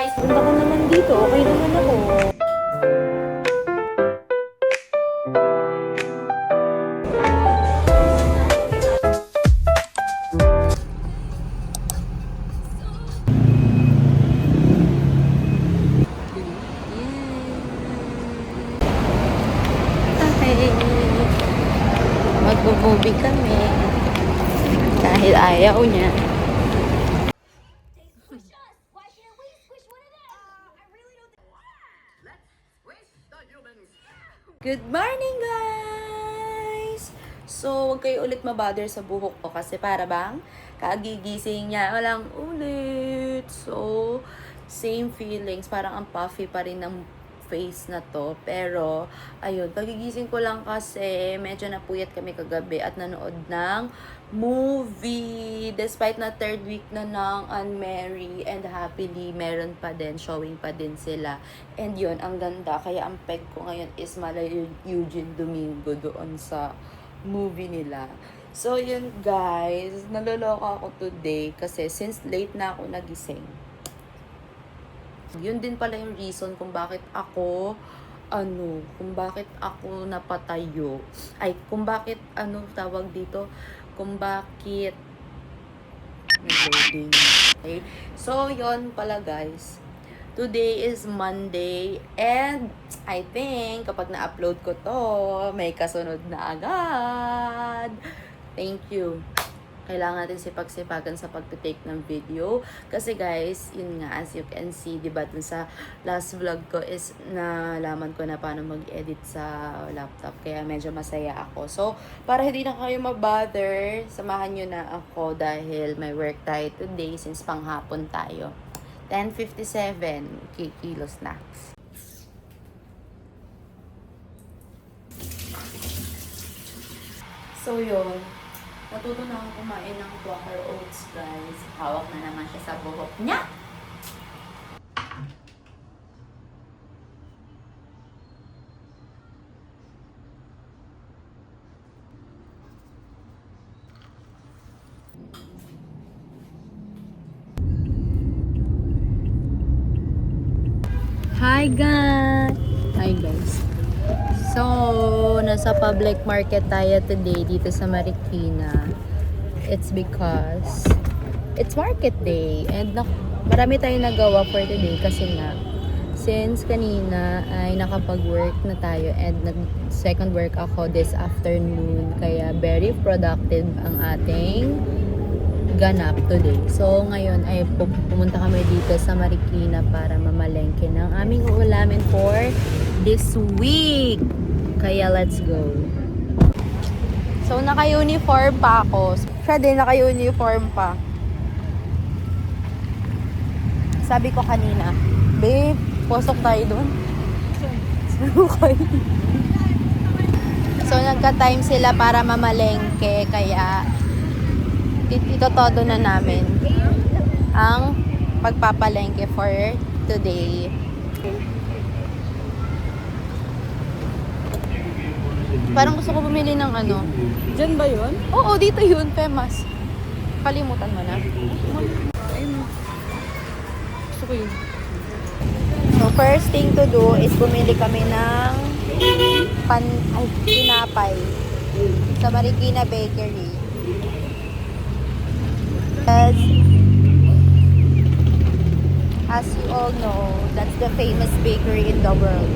guys! Punta ka naman dito. Okay naman ako. Okay. Magbo-movie kami. Dahil ayaw niya. Good morning, guys! So, huwag kayo ulit mabother sa buhok ko kasi para bang kagigising niya. Walang ulit. So, same feelings. Parang ang puffy pa rin ng face na to. Pero, ayun, pagigising ko lang kasi medyo napuyat kami kagabi at nanood ng movie. Despite na third week na ng Unmarry and Happily, meron pa din, showing pa din sila. And yun, ang ganda. Kaya ang peg ko ngayon is mala Eugene Domingo doon sa movie nila. So yun guys, naloloka ako today kasi since late na ako nagising. Yun din pala yung reason kung bakit ako napatayo. Ay, kung bakit, tawag dito, kung bakit nag-loading. Okay? So, yun pala guys. Today is Monday and I think kapag na-upload ko to, may kasunod na agad. Thank you. Kailangan natin sipag-sipagan sa pag-take ng video. Kasi guys, yun nga, as you can see, diba, dun sa last vlog ko is nalaman ko na paano mag-edit sa laptop. Kaya medyo masaya ako. So, para hindi na kayo mabother, samahan nyo na ako dahil may work tayo today since panghapon tayo. 10:57 kilos na. So, yun. Natuto na akong kumain ng Quaker Oats, guys. Hawak na naman siya sa buhok niya. Hi guys! Hi guys! So, nasa public market tayo today dito sa Marikina. It's because it's market day and marami tayong nagawa for today kasi nga since kanina ay nakapag-work na tayo and second work ako this afternoon kaya very productive ang ating ganap today. So, ngayon ay pumunta kami dito sa Marikina para mamalengke ng aming uulamin for this week. Kaya, let's go. So, naka-uniform pa ako. Siya din, naka-uniform pa. Sabi ko kanina, babe, posok tayo doon. Sarukay. So, nagka-time sila para mamalengke. Kaya, ito todo na namin ang pagpapalengke for today. Parang gusto ko bumili ng ano. Diyan ba yun? Oo, dito yun, famous. Kalimutan mo na. Gusto ko yun. So, first thing to do is bumili kami ng tinapay sa Marikina Bakery. As you all know, that's the famous bakery in the world.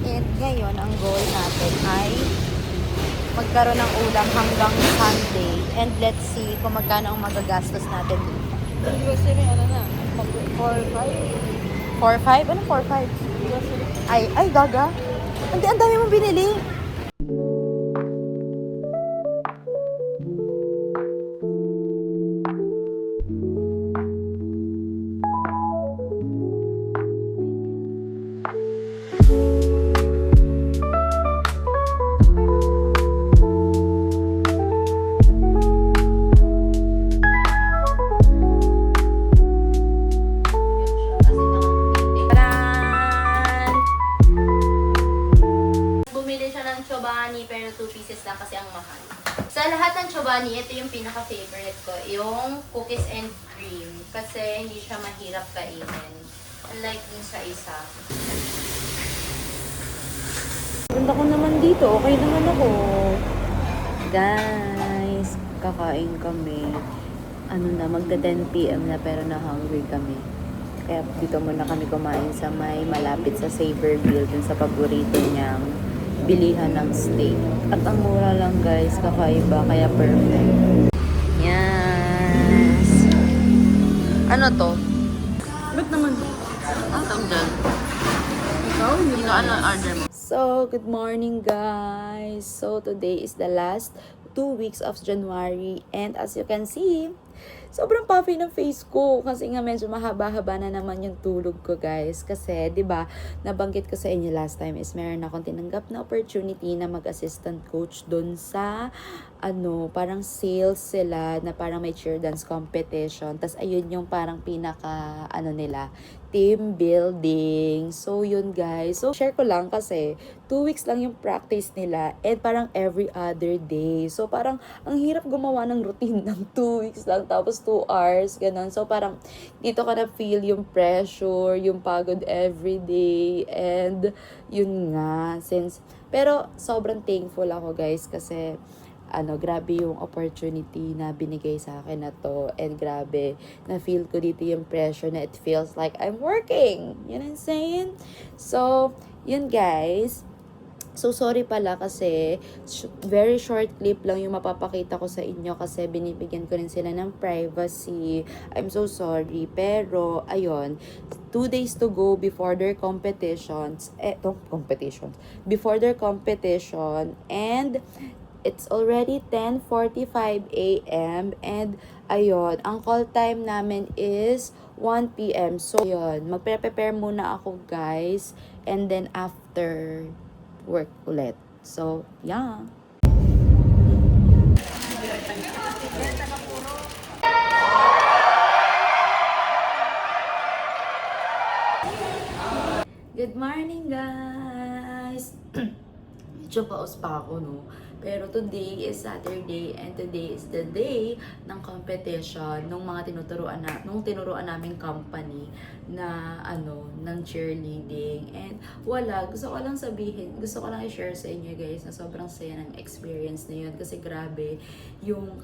And ngayon, ang goal natin ay magkaroon ng ulam hanggang Sunday. And let's see kung magkano ang magagastos natin dito. Grocery, ano na? 4-5? 4-5? Anong 4-5? Ay, gaga. Ang dami mong binili. lahat ng Chobani, ito yung pinaka-favorite ko. Yung cookies and cream. Kasi hindi siya mahirap kainin. Unlike dun sa isa. Ganda ko naman dito. Okay naman ako. Guys, kakain kami. Ano na, magda 10 p.m. na pero na-hungry kami. Kaya dito muna kami kumain sa may malapit sa Saverville dun sa paborito niyang bilihan ng steak. At ang mura lang guys, kakaiba, kaya perfect. Yes! Ano to? Ba't naman? Ang tawag dyan? Ikaw? Ito, ano order mo? So, good morning guys. So, today is the last 2 weeks of January. And as you can see, sobrang puffy ng face ko kasi nga medyo mahaba-haba na naman yung tulog ko guys. Kasi 'di ba, nabanggit ko sa inyo last time is meron akong tinanggap na opportunity na mag-assistant coach doon sa parang sales sila na parang may cheer dance competition. Tas ayun yung parang pinaka nila, team building. So yun guys. So share ko lang kasi 2 weeks lang yung practice nila and parang every other day. So parang ang hirap gumawa ng routine ng 2 weeks lang tapos 2 hours, ganun. So parang dito ka na feel yung pressure, yung pagod every day and yun nga pero sobrang thankful ako guys kasi grabe yung opportunity na binigay sa akin na to and grabe na feel ko dito yung pressure na it feels like I'm working. You know what I'm saying? So, yun guys. So, sorry pala kasi very short clip lang yung mapapakita ko sa inyo kasi binibigyan ko rin sila ng privacy. I'm so sorry. Pero, ayun, 2 days to go before their competitions. Before their competition. And, it's already 10:45 a.m. and ayun, ang call time namin is 1 p.m. So, ayun, magpe-prepare muna ako guys and then after work ulit. So, yeah. Good morning guys! Medyo paus pa ako, no? Pero today is Saturday and today is the day ng competition nung tinuruan naming company na ng cheerleading. And gusto ko lang i-share sa inyo guys na sobrang saya ng experience na yun kasi grabe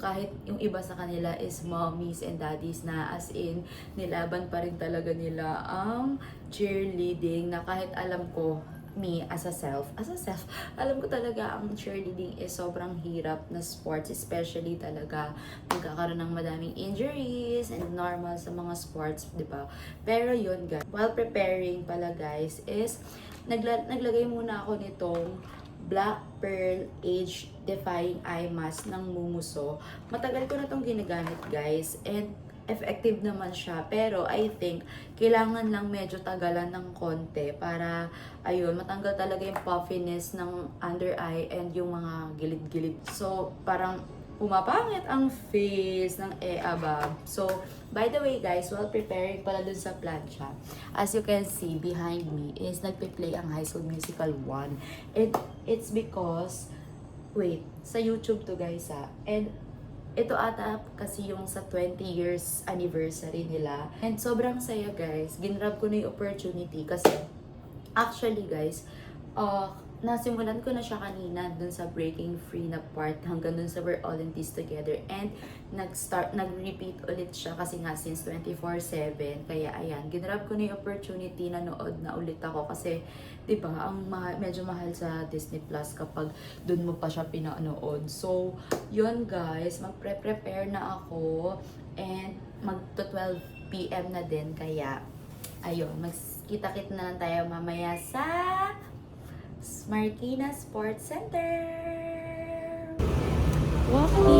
kahit yung iba sa kanila is mommies and daddies na as in nilaban pa rin talaga nila ang cheerleading na kahit alam ko me as a self, alam ko talaga ang cheerleading is sobrang hirap na sports, especially talaga magkakaroon ng madaming injuries and normal sa mga sports, di ba? Pero yun guys, while preparing pala guys is naglagay muna ako nitong Black Pearl Age Defying Eye Mask ng Mumuso. Matagal ko na tong ginagamit guys and effective naman siya, pero I think kailangan lang medyo tagalan ng konti para matanggal talaga yung puffiness ng under eye and yung mga gilid-gilid. So parang pumapangit ang face ng above. So by the way guys, while preparing pala dun sa plancha, as you can see behind me is nagpe-play ang High School Musical 1 and it's because sa YouTube to guys and ito ata kasi yung sa 20 years anniversary nila. And sobrang saya guys. Ginrab ko na yung opportunity kasi actually guys, nasimulan ko na siya kanina dun sa Breaking Free na part hanggang dun sa We're All in This Together and nag-repeat ulit siya kasi nga since 24/7. Kaya ayan, ginrab ko na yung opportunity na nood na ulit ako kasi 'di ba, medyo mahal sa Disney Plus kapag dun mo pa siya pinanood. So, yun guys, magpre-prepare na ako and mag-12 p.m. na din kaya ayun, magkita-kit na lang tayo mamaya sa Marikina Sports Center. Walking.